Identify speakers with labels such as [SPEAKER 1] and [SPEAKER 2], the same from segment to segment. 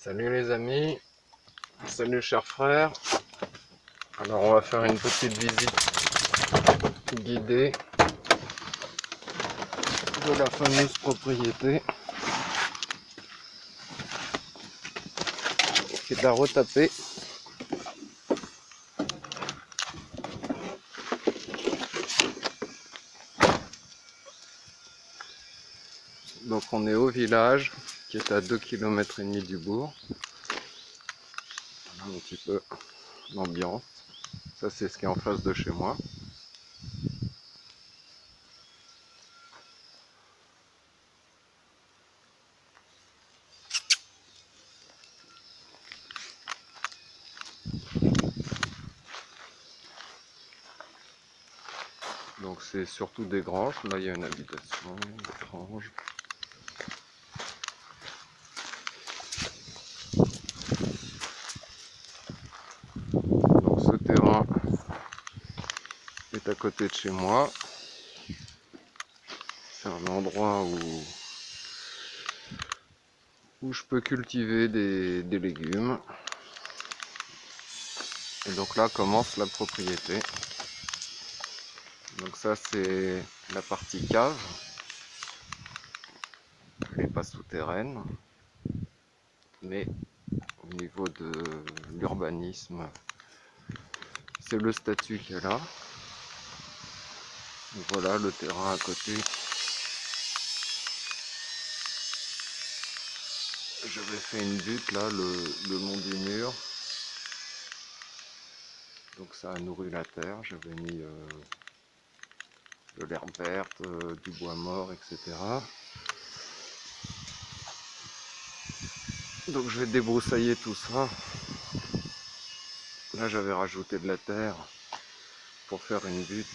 [SPEAKER 1] Salut les amis, salut chers frères. Alors on va faire une petite visite guidée de la fameuse propriété qui est de la retaper. Donc on est au village qui est à 2,5 km du bourg. Voilà un petit peu l'ambiance. Ça c'est ce qui est en face de chez moi. Donc c'est surtout des granges. Là il y a une habitation, des granges. Donc ce terrain est à côté de chez moi. C'est un endroit où je peux cultiver des légumes. Et donc là commence la propriété. Donc ça c'est la partie cave. Elle n'est pas souterraine. Mais au niveau de l'urbanisme, c'est le statut qu'il y a là. Donc voilà le terrain à côté. J'avais fait une butte là, le long du mur. Donc ça a nourri la terre. J'avais mis de l'herbe verte, du bois mort, etc. Donc je vais débroussailler tout ça. Là j'avais rajouté de la terre pour faire une butte,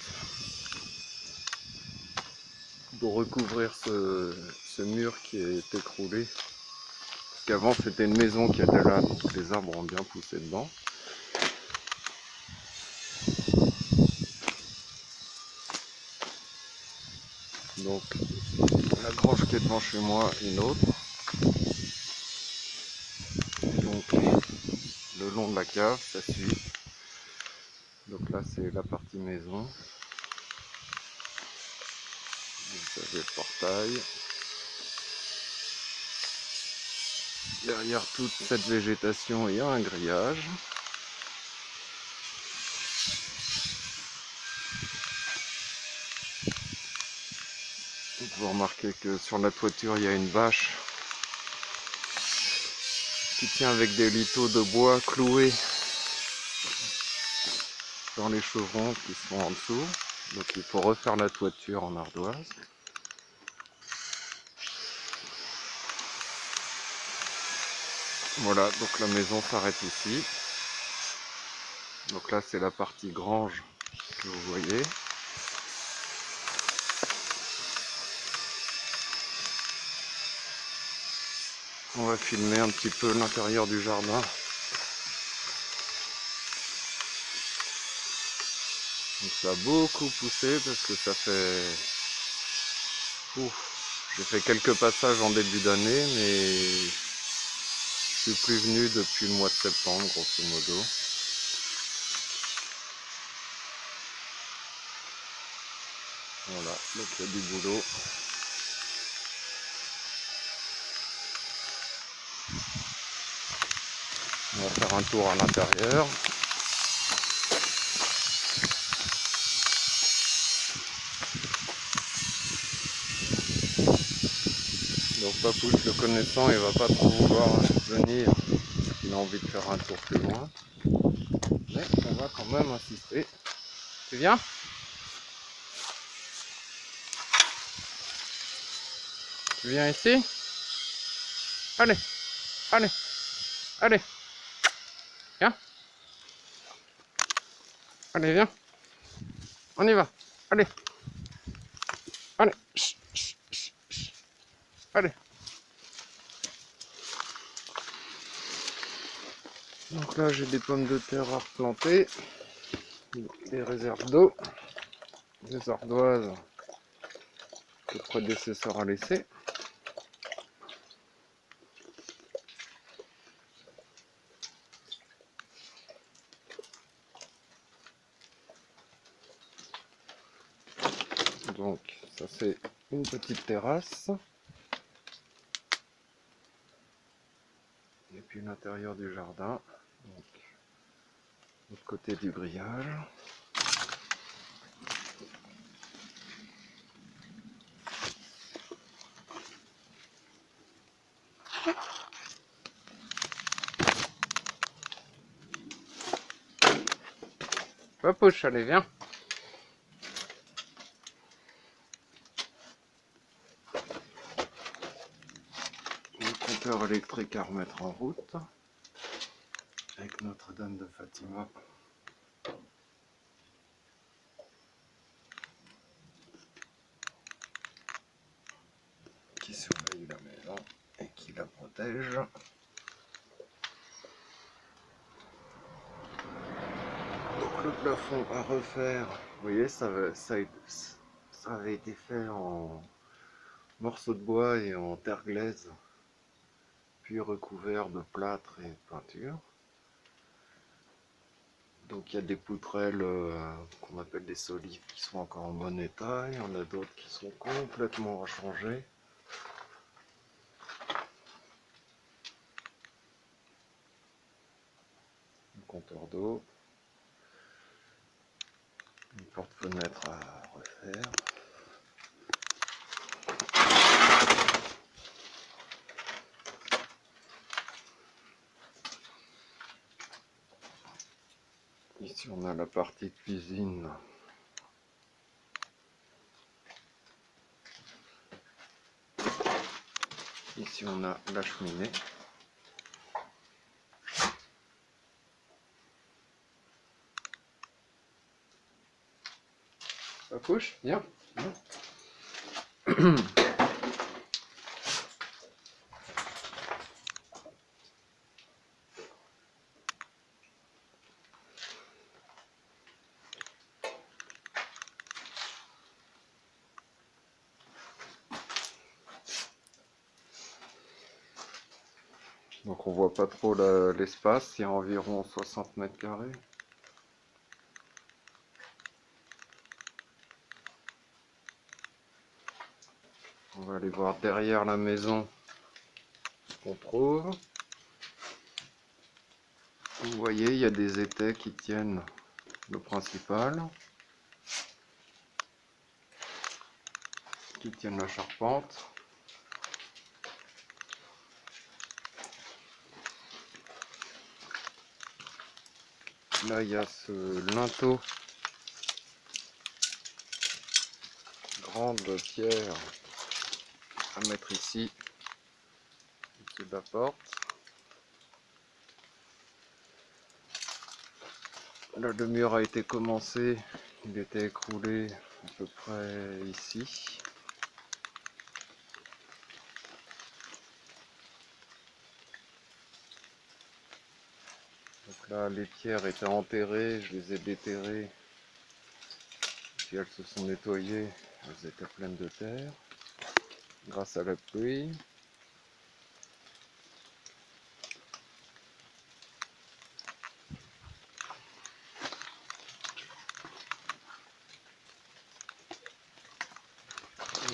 [SPEAKER 1] pour recouvrir ce mur qui est écroulé. Parce qu'avant c'était une maison qui était là, donc les arbres ont bien poussé dedans. Donc la grange qui est devant chez moi, une autre. Donc le long de la cave, ça suit. Donc là c'est la partie maison. Vous avez le portail. Derrière toute cette végétation, il y a un grillage. Vous remarquez que sur la toiture, il y a une bâche qui tient avec des liteaux de bois cloués dans les chevrons qui sont en dessous. Donc il faut refaire la toiture en ardoise. Voilà, donc la maison s'arrête ici. Donc là c'est la partie grange que vous voyez. On va filmer un petit peu l'intérieur du jardin. Donc ça a beaucoup poussé parce que ça fait... J'ai fait quelques passages en début d'année, mais je suis plus venu depuis le mois de septembre, grosso modo. Voilà, donc il y a du boulot. On va faire un tour à l'intérieur. Donc Papouche, le connaissant, il va pas trop vouloir venir. Il a envie de faire un tour plus loin. Mais on va quand même insister. Tu viens ? Tu viens ici ? Allez, allez, allez. Viens. Allez, viens. On y va. Allez. Allez. Chut, chut, chut, chut. Allez. Donc là, j'ai des pommes de terre à replanter. Des réserves d'eau. Des ardoises que le prédécesseur a laissé. Donc ça c'est une petite terrasse. Et puis l'intérieur du jardin. Donc, l'autre côté du grillage. Papouche, allez, viens. Le compteur électrique à remettre en route. Avec Notre-Dame de Fatima. Qui surveille la maison et qui la protège. Donc le plafond à refaire. Vous voyez, ça avait été fait en morceaux de bois et en terre glaise. Puis recouvert de plâtre et de peinture. Donc il y a des poutrelles qu'on appelle des solides qui sont encore en bon état. Il y en a d'autres qui sont complètement à changer. Un compteur d'eau. Une porte-fenêtre à refaire. Ici on a la partie cuisine. Ici on a la cheminée. Papouche, viens. Donc on voit pas trop l'espace, il y a environ 60 mètres carrés. On va aller voir derrière la maison ce qu'on trouve. Vous voyez, il y a des étais qui tiennent le principal, qui tiennent la charpente. Là, il y a ce linteau, grande pierre à mettre ici, au-dessus de la porte. Là, le mur a été commencé, il était écroulé à peu près ici. Donc là, les pierres étaient enterrées, je les ai déterrées. Puis elles se sont nettoyées, elles étaient pleines de terre, grâce à la pluie.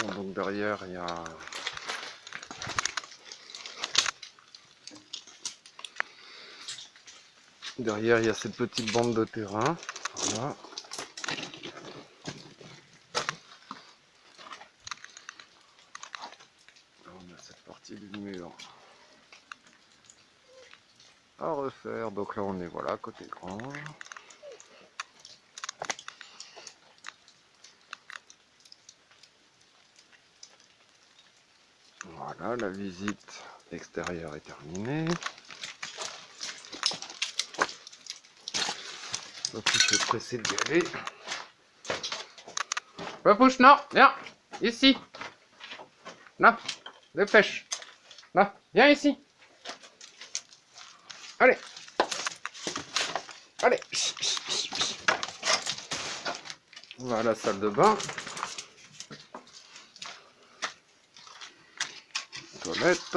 [SPEAKER 1] Bon, donc derrière, il y a cette petite bande de terrain. Voilà. Là, on a cette partie du mur à refaire. Donc là, on est voilà côté grange. Voilà, la visite extérieure est terminée. Papouche est pressé d'y aller. Papouche, non, viens, ici. Là, dépêche. Là, viens ici. Allez. Allez. Voilà la salle de bain. Toilette.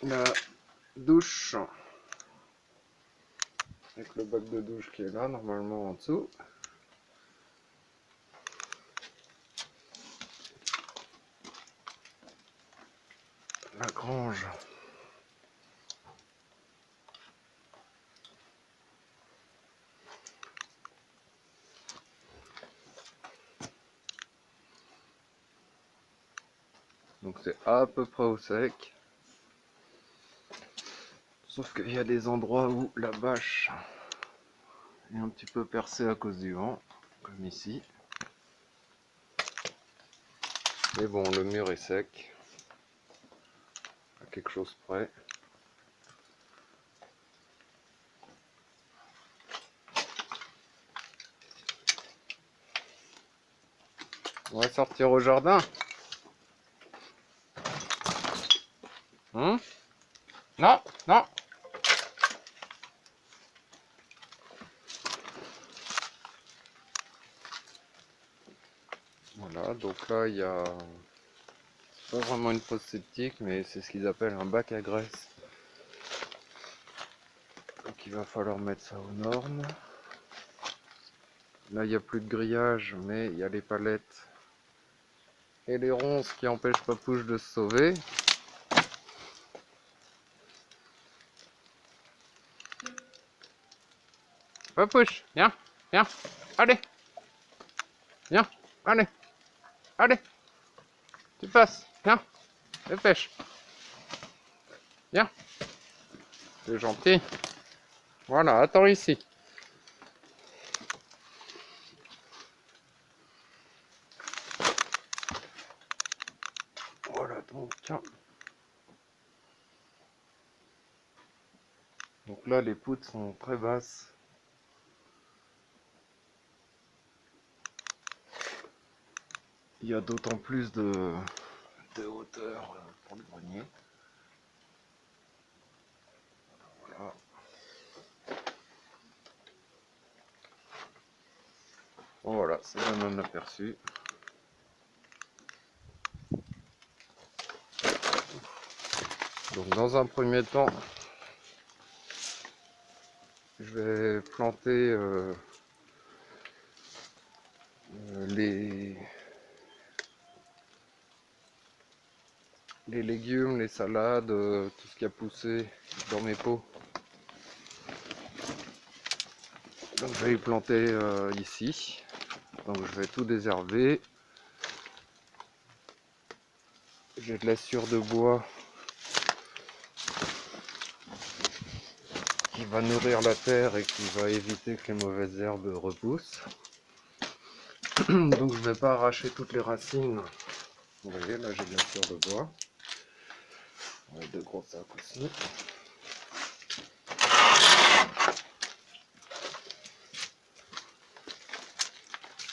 [SPEAKER 1] la douche avec le bac de douche qui est là normalement en dessous. La grange. Donc c'est à peu près au sec. Sauf qu'il y a des endroits où la bâche est un petit peu percée à cause du vent, comme ici. Mais bon, le mur est sec, à quelque chose près. On va sortir au jardin. Non, non. Voilà, donc là il y a pas vraiment une fosse septique, mais c'est ce qu'ils appellent un bac à graisse. Donc il va falloir mettre ça aux normes. Là il n'y a plus de grillage, mais il y a les palettes et les ronces qui empêchent Papouche de se sauver. Papouche, viens, viens, allez, viens, allez, allez, tu passes, viens, dépêche, viens, c'est gentil. Voilà, attends ici. Voilà, donc tiens. Donc là les poutres sont très basses. Il y a d'autant plus de hauteur pour le grenier. Voilà. Bon, voilà, ça donne un aperçu. Donc dans un premier temps, je vais planter les légumes, les salades, tout ce qui a poussé dans mes pots. Donc je vais y planter ici. Donc je vais tout désherber. J'ai de la sciure de bois qui va nourrir la terre et qui va éviter que les mauvaises herbes repoussent. Donc je ne vais pas arracher toutes les racines. Vous voyez, là j'ai de la sciure de bois. Deux gros sacs aussi.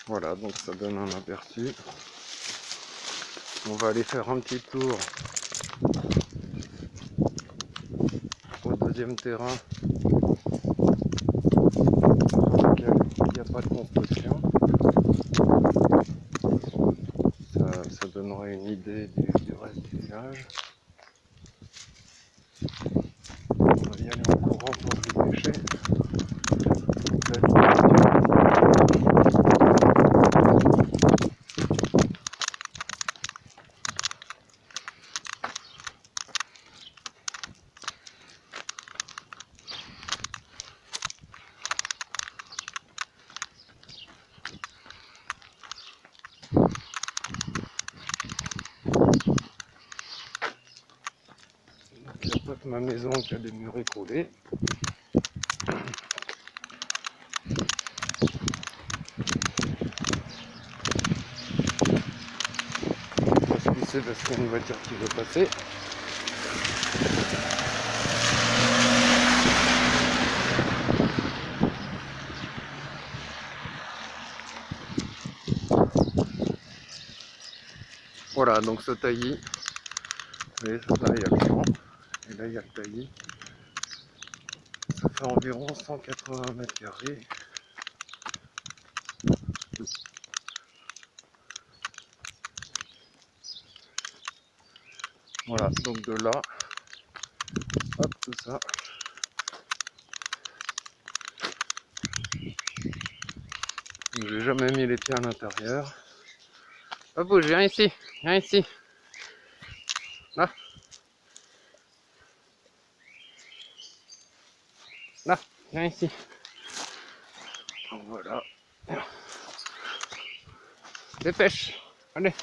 [SPEAKER 1] Voilà, donc ça donne un aperçu. On va aller faire un petit tour au deuxième terrain sur lequel il n'y a pas de construction. Ça donnera une idée du reste du village. On va y aller en courant pour se dépêcher. Il n'y a pas que ma maison qui a des murs écroulés. C'est parce qu'il y a une voiture qui veut passer. Voilà, donc ce taillis, vous voyez, là il y a le champ, et là il y a le taillis. Ça fait environ 180 mètres carrés. Voilà, donc de là Hop, tout ça. J'ai jamais mis les pieds à l'intérieur. Hop, bouge, viens ici, viens ici. Là. Là, viens ici. Donc voilà. Dépêche, allez.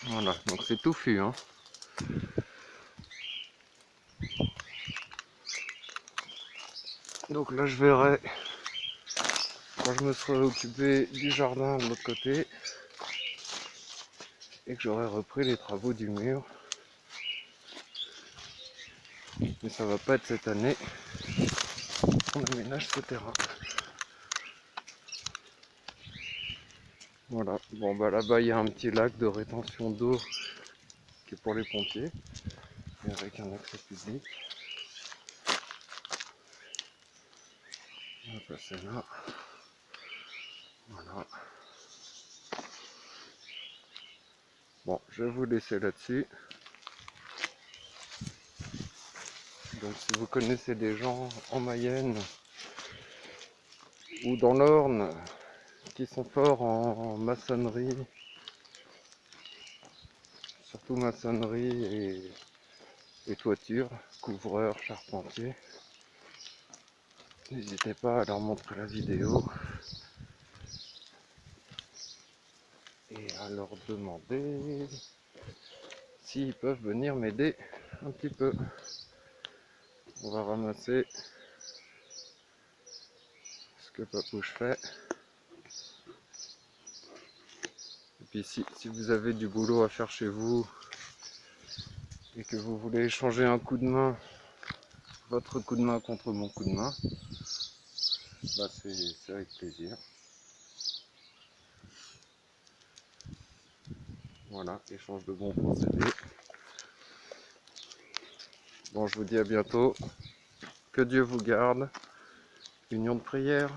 [SPEAKER 1] Voilà, donc c'est touffu, hein. Donc là je verrai quand je me serai occupé du jardin de l'autre côté et que j'aurai repris les travaux du mur. Mais ça va pas être cette année. On aménage ce terrain. Voilà, bon bah là-bas il y a un petit lac de rétention d'eau qui est pour les pompiers et avec un accès public. On va passer là. Voilà. Bon, je vais vous laisser là-dessus. Donc si vous connaissez des gens en Mayenne ou dans l'Orne qui sont forts en maçonnerie, surtout maçonnerie et toiture, couvreur, charpentier, n'hésitez pas à leur montrer la vidéo et à leur demander s'ils peuvent venir m'aider un petit peu. On va ramasser ce que Papouche fait. Et puis si vous avez du boulot à faire chez vous et que vous voulez échanger un coup de main, votre coup de main contre mon coup de main, bah c'est avec plaisir. Voilà, échange de bons procédés. Bon, je vous dis à bientôt. Que Dieu vous garde. Union de prière.